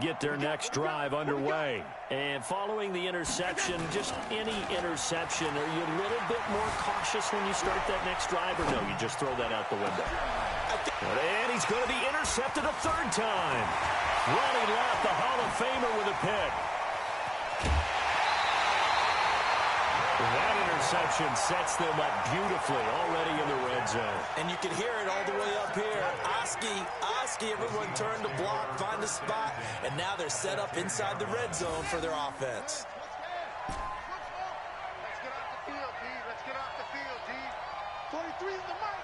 get their next drive underway. And following the interception, just any interception, are you a little bit more cautious when you start that next drive, or no, you just throw that out the window? And he's going to be intercepted a third time. Ronnie Lott, the Hall of Famer, with a pick. That interception sets them up beautifully already in the red zone. And you can hear it all the way up here. Oski, everyone turned to block, find a spot, and now they're set up inside the red zone for their offense. Let's get off the field, G. 43 is the mark.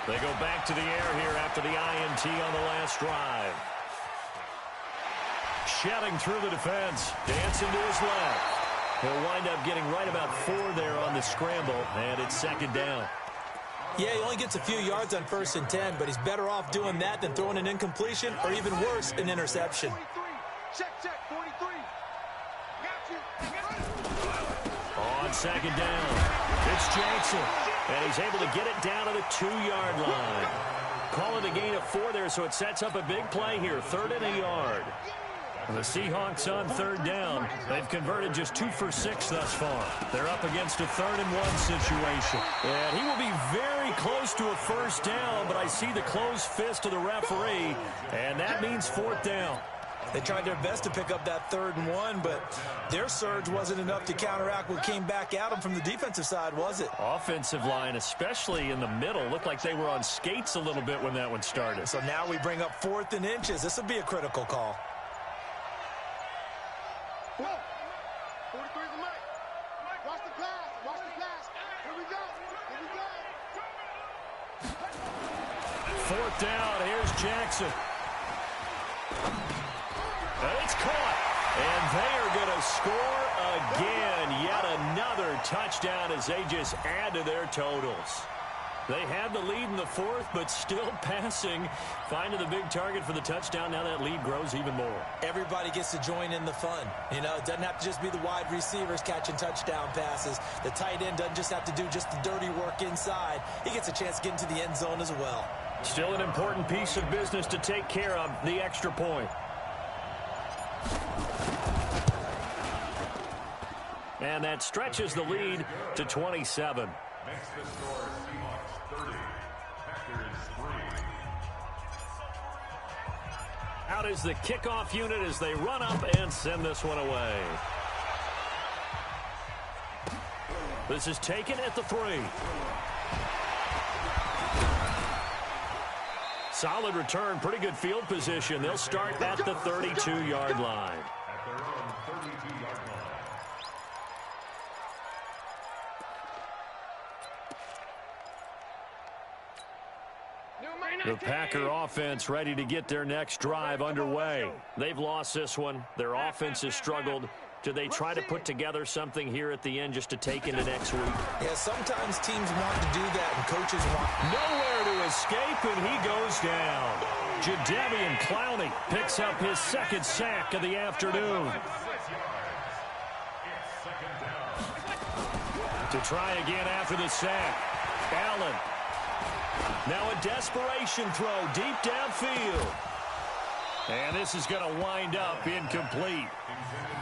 They go back to the air here after the INT on the last drive. Shedding through the defense, dancing to his left. He'll wind up getting right about 4 there on the scramble, and it's second down. Yeah, he only gets a few yards on 1st and 10, but he's better off doing that than throwing an incompletion or even worse, an interception. 43. Check, 43. On second down, it's Jackson, and he's able to get it down to the 2-yard line. Call it a gain of 4 there, so it sets up a big play here, 3rd and a yard. And the Seahawks on 3rd down. They've converted just 2 for 6 thus far. They're up against a 3rd and 1 situation. And he will be very close to a first down, but I see the closed fist of the referee, and that means 4th down. They tried their best to pick up that 3rd and 1, but their surge wasn't enough to counteract what came back at them from the defensive side, was it? Offensive line, especially in the middle, looked like they were on skates a little bit when that one started. So now we bring up 4th and inches. This will be a critical call. 43 is the mark. Watch the pass. Here we go. 4th down, here's Jackson. And it's caught. And they are going to score again. Yet another touchdown as they just add to their totals. They had the lead in the 4th, but still passing. Finding the big target for the touchdown. Now that lead grows even more. Everybody gets to join in the fun. You know, it doesn't have to just be the wide receivers catching touchdown passes. The tight end doesn't just have to do just the dirty work inside. He gets a chance to get into the end zone as well. Still an important piece of business to take care of, the extra point. And that stretches the lead to 27. Makes the score Seahawks 30, Packers 3. Out is the kickoff unit as they run up and send this one away. This is taken at the 3. Solid return, pretty good field position. They'll start at the 32-yard line. At their own 32-yard line. The Packer offense ready to get their next drive underway. They've lost this one. Their offense has struggled. Do they try to put together something here at the end just to take into next week? Yeah, sometimes teams want to do that, and coaches want... Nowhere to escape, and he goes down. Jadeveon Clowney picks up his 2nd sack of the afternoon. To try again after the sack. Allen. Now a desperation throw deep downfield. And this is going to wind up incomplete.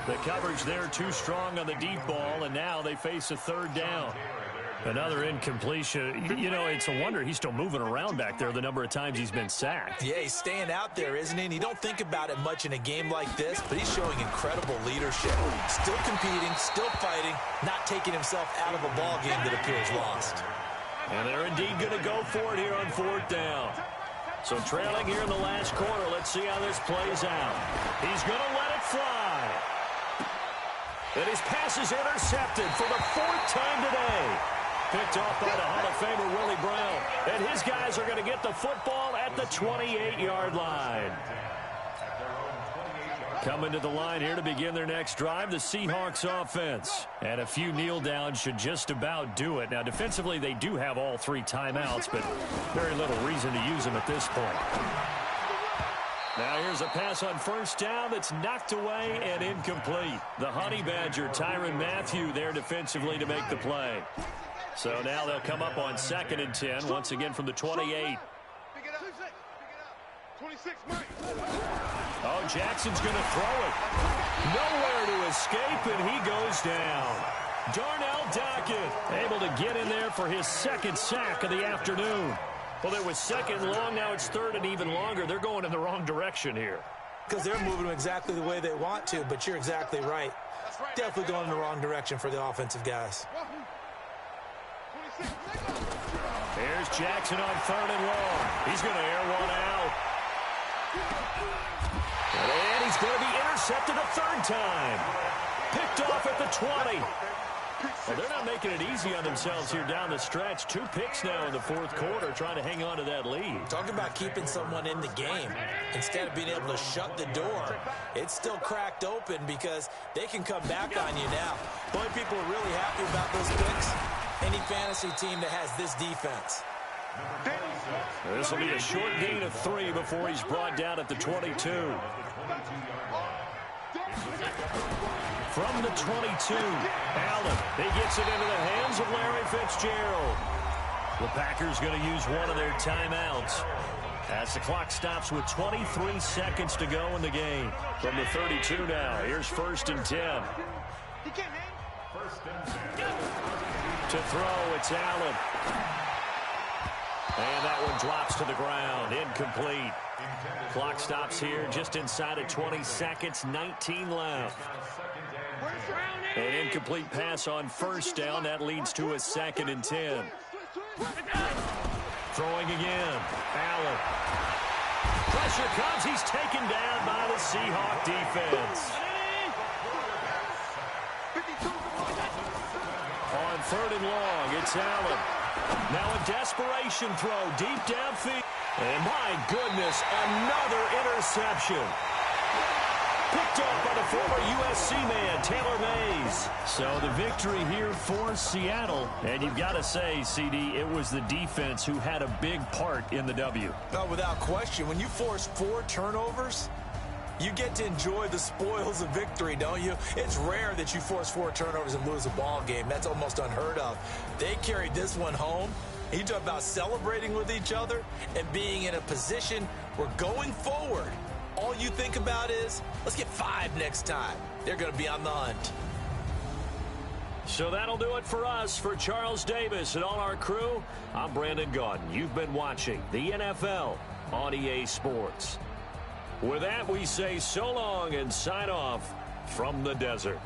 The coverage there too strong on the deep ball, and now they face a 3rd down. Another incompletion. You know, it's a wonder he's still moving around back there the number of times he's been sacked. Yeah, he's staying out there, isn't he? And you don't think about it much in a game like this, but he's showing incredible leadership. Still competing, still fighting, not taking himself out of a ball game that appears lost. And they're indeed going to go for it here on 4th down. So trailing here in the last quarter, let's see how this plays out. He's going to let it fly. And his pass is intercepted for the 4th time today. Picked off by the Hall of Famer Willie Brown. And his guys are going to get the football at the 28-yard line. Coming to the line here to begin their next drive, the Seahawks offense. And a few kneel downs should just about do it. Now, defensively, they do have all 3 timeouts, but very little reason to use them at this point. Now here's a pass on 1st down that's knocked away and incomplete. The Honey Badger, Tyrann Mathieu, there defensively to make the play. So now they'll come up on 2nd and 10, once again from the 28. 26, Mike. Oh, Jackson's going to throw it. Nowhere to escape, and he goes down. Darnell Dockett able to get in there for his second sack of the afternoon. Well, it was second long. Now it's third and even longer. They're going in the wrong direction here. Because they're moving exactly the way they want to, but you're exactly right. Definitely going in the wrong direction for the offensive guys. There's Jackson on third and long. He's going to air one out. And he's going to be intercepted a third time. Picked off at the 20. Well, they're not making it easy on themselves here down the stretch. 2 picks now in the fourth quarter, trying to hang on to that lead. Talking about keeping someone in the game. Instead of being able to shut the door, it's still cracked open because they can come back on you now. The only people who are really happy about those picks, any fantasy team that has this defense. This will be a short gain of 3 before he's brought down at the 22. From the 22, Allen. He gets it into the hands of Larry Fitzgerald. The Packers going to use one of their timeouts as the clock stops with 23 seconds to go in the game. From the 32 now, here's 1st and 10. To throw, it's Allen. And that one drops to the ground. Incomplete. Clock stops here just inside of 20 seconds. 19 left. An incomplete pass on first down. That leads to a 2nd and 10. Throwing again. Allen. Pressure comes. He's taken down by the Seahawk defense. On 3rd and long, it's Allen. Now a desperation throw deep downfield. And my goodness, another interception. Picked off by the former USC man, Taylor Mays. So the victory here for Seattle. And you've got to say, CD, it was the defense who had a big part in the W. No, without question. When you force 4 turnovers, you get to enjoy the spoils of victory, don't you? It's rare that you force 4 turnovers and lose a ball game. That's almost unheard of. They carried this one home. You talk about celebrating with each other and being in a position where going forward, all you think about is, let's get 5 next time. They're going to be on the hunt. So that'll do it for us. For Charles Davis and all our crew, I'm Brandon Gaudin. You've been watching the NFL on EA Sports. With that, we say so long and sign off from the desert.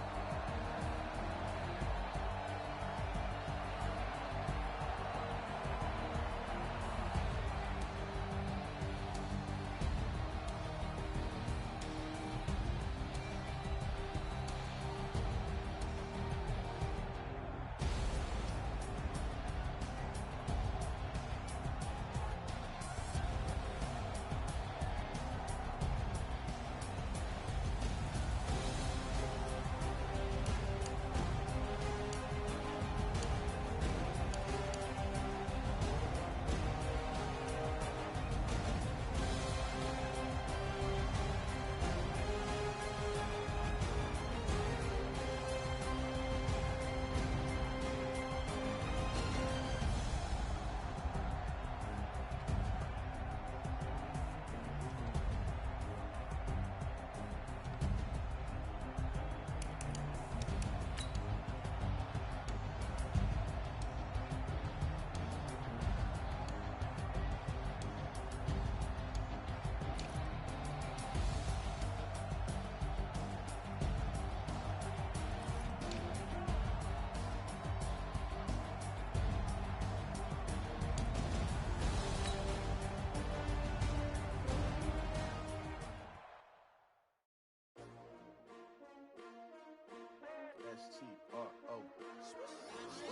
S-T-R-O.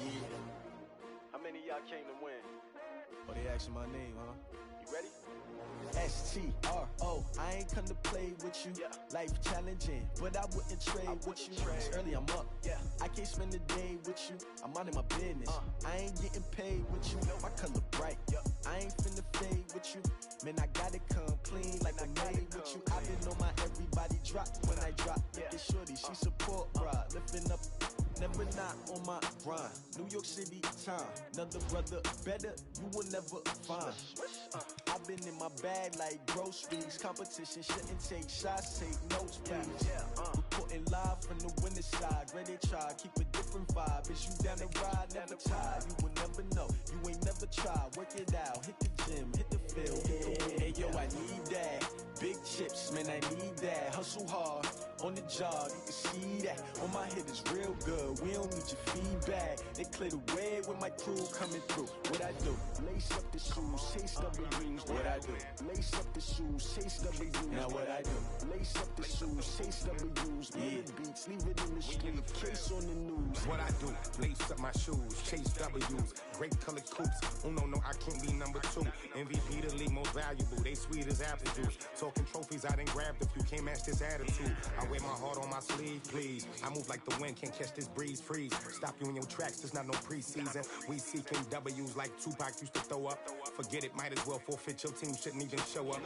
Yeah. How many of y'all came to win? Oh, they asking my name, huh? You ready? S-T-R-O. I ain't come to play with you. Yeah. Life challenging, but I wouldn't trade with you. It's early, I'm up. Yeah. I can't spend the day with you. I'm out of my business. I ain't getting paid with you. My color bright. I ain't finna fade with you. Man, I gotta come clean like I made with you. I been on my everybody drop when I drop. Look at shorty, she support ride. Lifting up, never not on my grind. New York City time, another brother better, you will never find. I been in my bag like groceries. Competition shouldn't take shots, take notes, please. Reporting live from the winning side. Ready to try, keep a different vibe. Is you down the ride, never tired. You will never know, you ain't never tried. Work it out, hit the gym, hit the field, hit the win. Hey yo, I need that. Big chips, man, I need that. Hustle hard, on the job, you can see that. On my head is real good, we don't need your feedback. They clear the way with my crew coming through. What I do? Lace up the shoes, chase W's. What I do? Lace up the shoes, chase W's. Now what I do? Lace up the shoes, chase W's. Yeah, beats, leave it in the street, case on the news. What I do? Lace up my shoes, chase W's. Great colored coops. Oh no, I can't be number 2. MVP the league most valuable. They sweet as apple juice. Talking trophies, I done grabbed a few. Can't match this attitude. I wear my heart on my sleeve, please. I move like the wind, can't catch this breeze, freeze. Stop you in your tracks, there's not no preseason. We seeking W's like Tupac used to throw up. Forget it, might as well forfeit. Your team shouldn't even show up.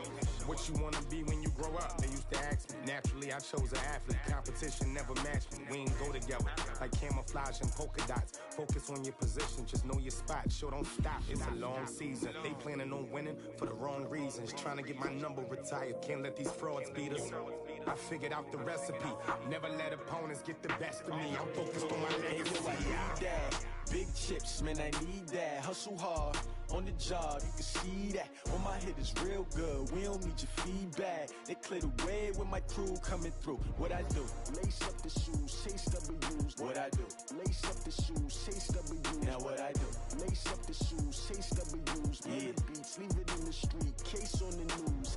What you wanna be when you grow up? They used to ask me. Naturally, I chose an athlete. Competition never matched me. We ain't go together like camouflage and polka dots. Focus on your position, just know your spot. Sure, don't stop. It's a long season. They planning on winning for the wrong reasons. Trying to get my number retired. Can't let these frauds beat us. I figured out the recipe. Never let opponents get the best of me. I'm focused on my legacy. I need that. Big chips, man, I need that. Hustle hard, on the job, you can see that. On my head is real good, we don't need your feedback. They clear the way with my crew coming through. What I do? Lace up the shoes, chase W's. What I do? Lace up the shoes, chase W's. Now what I do? Lace up the shoes, chase W's. Yeah, beats, leave it in the street, case on the news.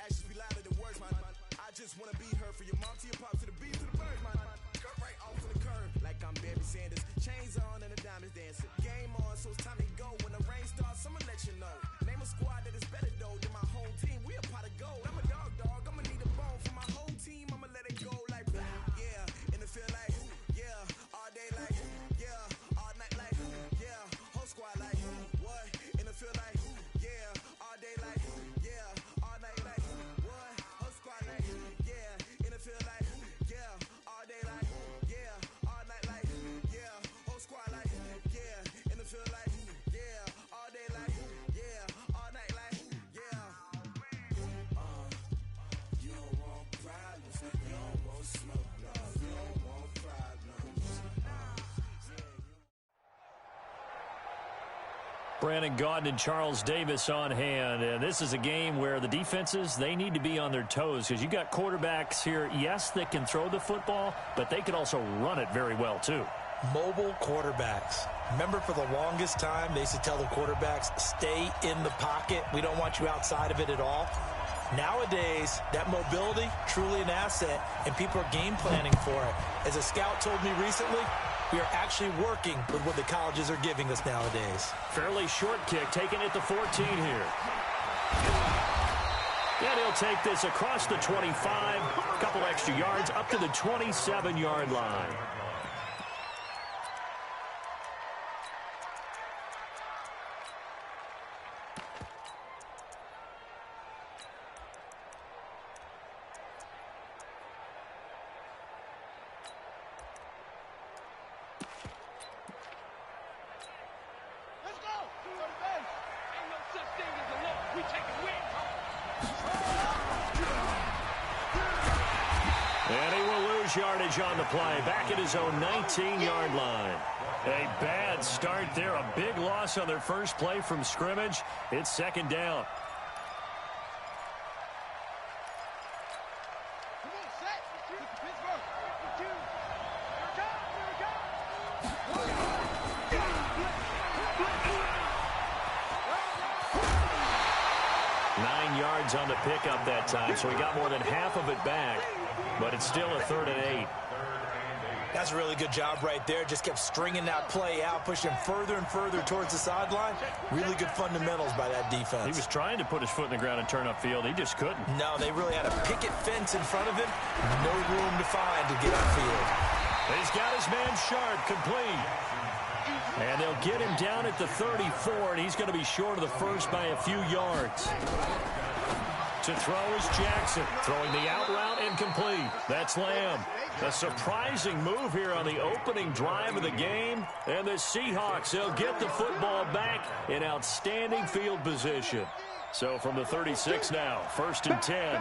Actions be louder than words, man. I just wanna be heard for your mom to your pop to the beat to the birds, man. Cut right off on the curve, like I'm Barry Sanders. Chains on and the diamonds dancing. Game on, so it's time to go. When the rain starts, I'ma let you know. Name a squad that is better though than my home team. We a pot of gold. I'm a dog. I'ma need a bone for my whole team. I'ma let it go like yeah. In the field like yeah. All day like yeah. All night like yeah. Whole squad like what? In the field like yeah. All day like yeah. All night like what? Whole squad like yeah. In the field like yeah. All day like yeah. All night like yeah. Whole squad like yeah. In the field like yeah. All day like yeah. All night like yeah. You don't want problems. You don't want smoke. No. You don't want problems. Brandon Gaudin and Charles Davis on hand, and this is a game where the defenses, they need to be on their toes because you got quarterbacks here, yes, that can throw the football, but they can also run it very well too. Mobile quarterbacks. Remember, for the longest time, they used to tell the quarterbacks, stay in the pocket. We don't want you outside of it at all. Nowadays, that mobility, truly an asset, and people are game planning for it. As a scout told me recently, we are actually working with what the colleges are giving us nowadays. Fairly short kick, taken at the 14 here. And he'll take this across the 25, a couple extra yards, up to the 27-yard line. lose yardage on the play. Back at his own 19-yard line. A bad start there. A big loss on their first play from scrimmage. It's second down. Come on, set. Pittsburgh. 9 yards on the pickup that time, so he got more than half of it back. But it's still a 3rd and 8. That's a really good job right there. Just kept stringing that play out, pushing him further and further towards the sideline. Really good fundamentals by that defense. He was trying to put his foot in the ground and turn upfield. He just couldn't. No, they really had a picket fence in front of him. No room to find to get upfield. He's got his man Sharp complete. And they'll get him down at the 34, and he's going to be short of the first by a few yards. To throw is Jackson. Throwing the out route incomplete. That's Lamb. A surprising move here on the opening drive of the game. And the Seahawks, they'll get the football back in outstanding field position. So from the 36 now, 1st and 10.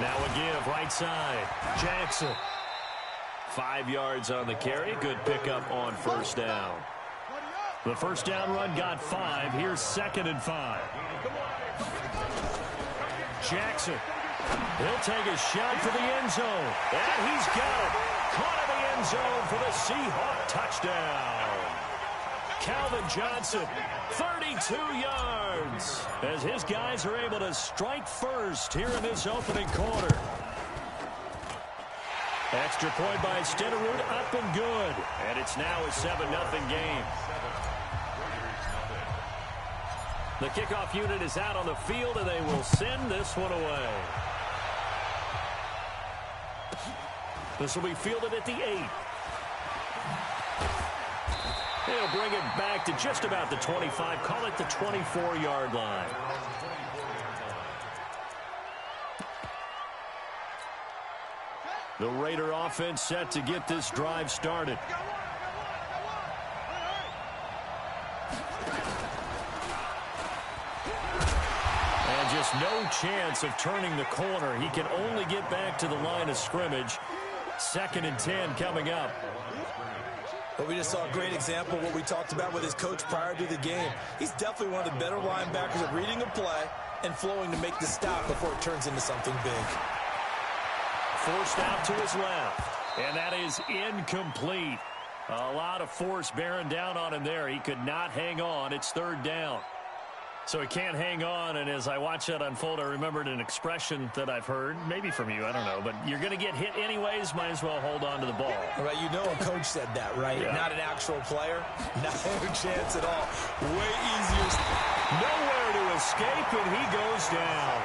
Now a give right side. Jackson. 5 yards on the carry. Good pickup on 1st down. The 1st down run got 5. Here's 2nd and 5. Jackson. He'll take a shot for the end zone. And he's got it. Caught in the end zone for the Seahawk touchdown. Calvin Johnson, 32 yards. As his guys are able to strike first here in this opening quarter. Extra point by Stenerud, up and good. And it's now a 7-0 game. The kickoff unit is out on the field, and they will send this one away. This will be fielded at the 8. They'll bring it back to just about the 25. Call it the 24-yard line. The Raider offense set to get this drive started. And just no chance of turning the corner. He can only get back to the line of scrimmage. 2nd and 10 coming up. But we just saw a great example of what we talked about with his coach prior to the game. He's definitely one of the better linebackers at reading a play and flowing to make the stop before it turns into something big. Forced out to his left, and that is incomplete. A lot of force bearing down on him there. He could not hang on. It's 3rd down. So he can't hang on, and as I watch that unfold, I remembered an expression that I've heard, maybe from you, I don't know, but you're going to get hit anyways, might as well hold on to the ball. Right, you know a coach said that, right? Yeah. Not an actual player. No chance at all. Way easier. Nowhere to escape, and he goes down.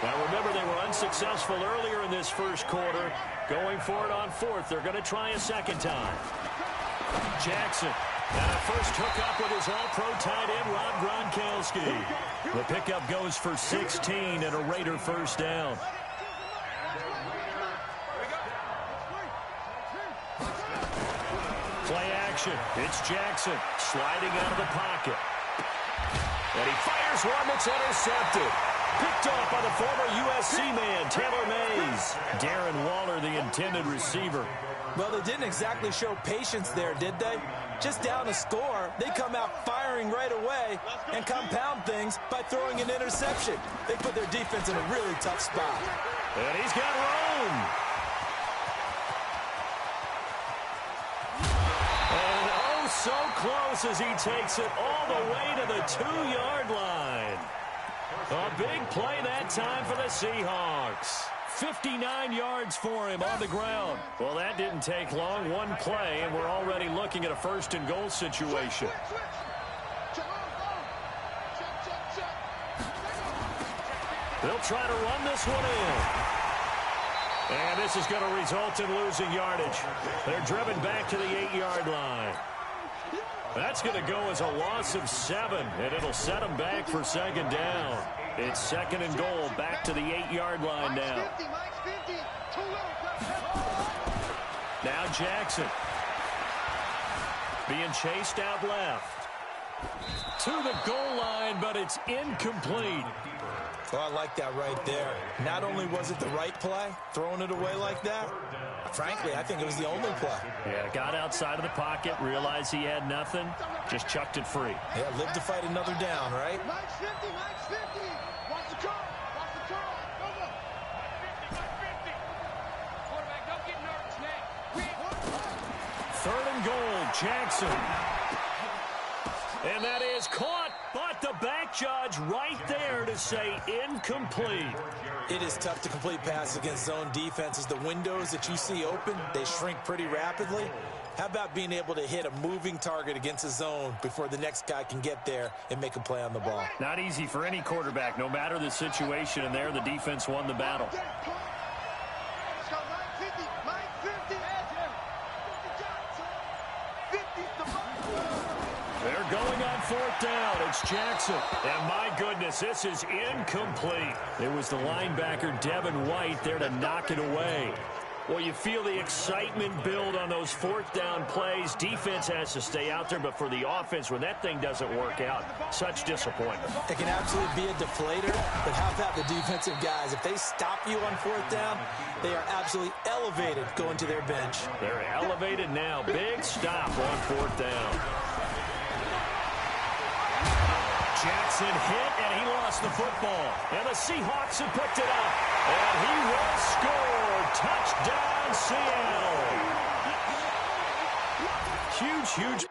Now, remember, they were unsuccessful earlier in this first quarter. Going for it on 4th. They're going to try a second time. Jackson. And a first hookup with his all-pro tight end, Rob Gronkowski. The pickup goes for 16 and a Raider 1st down. Play action. It's Jackson sliding out of the pocket. And he fires one that's intercepted. Picked off by the former USC man, Taylor Mays. Darren Waller, the intended receiver. Well, they didn't exactly show patience there, did they? Just down a score, they come out firing right away and compound things by throwing an interception. They put their defense in a really tough spot. And he's got room. And oh, so close as he takes it all the way to the 2-yard line. A big play that time for the Seahawks. 59 yards for him on the ground. Well, that didn't take long. One play, and we're already looking at a 1st and goal situation. They'll try to run this one in. And this is going to result in losing yardage. They're driven back to the 8-yard line. That's going to go as a loss of 7, and it'll set them back for 2nd down. It's 2nd and goal, back to the 8-yard line now. Now Jackson. Being chased out left. To the goal line, but it's incomplete. Oh, I like that right there. Not only was it the right play, throwing it away like that, frankly, I think it was the only play. Yeah, got outside of the pocket, realized he had nothing, just chucked it free. Yeah, live to fight another down, right? Max 50, Max 50. Watch the curl, watch the curl. Go, go. Max 50. Quarterback, don't get nervous, man. Third and goal, Jackson. And that is caught, but the back judge right there to say incomplete. It is tough to complete passes against zone defenses. The windows that you see open, they shrink pretty rapidly. How about being able to hit a moving target against a zone before the next guy can get there and make a play on the ball? Not easy for any quarterback, no matter the situation, and there the defense won the battle. Let's go, Max 50, Max 50. 50's the mark. They're going on fourth down. It's Jackson. And my goodness, this is incomplete. It was the linebacker, Devin White, there to knock it away. Well, you feel the excitement build on those fourth down plays. Defense has to stay out there, but for the offense, when that thing doesn't work out, such disappointment. It can absolutely be a deflator, but how about the defensive guys? If they stop you on fourth down, they are absolutely elevated going to their bench. They're elevated now. Big stop on fourth down. Jackson hit, and he lost the football. And the Seahawks have picked it up. And he will score. Touchdown, Seattle. Huge, huge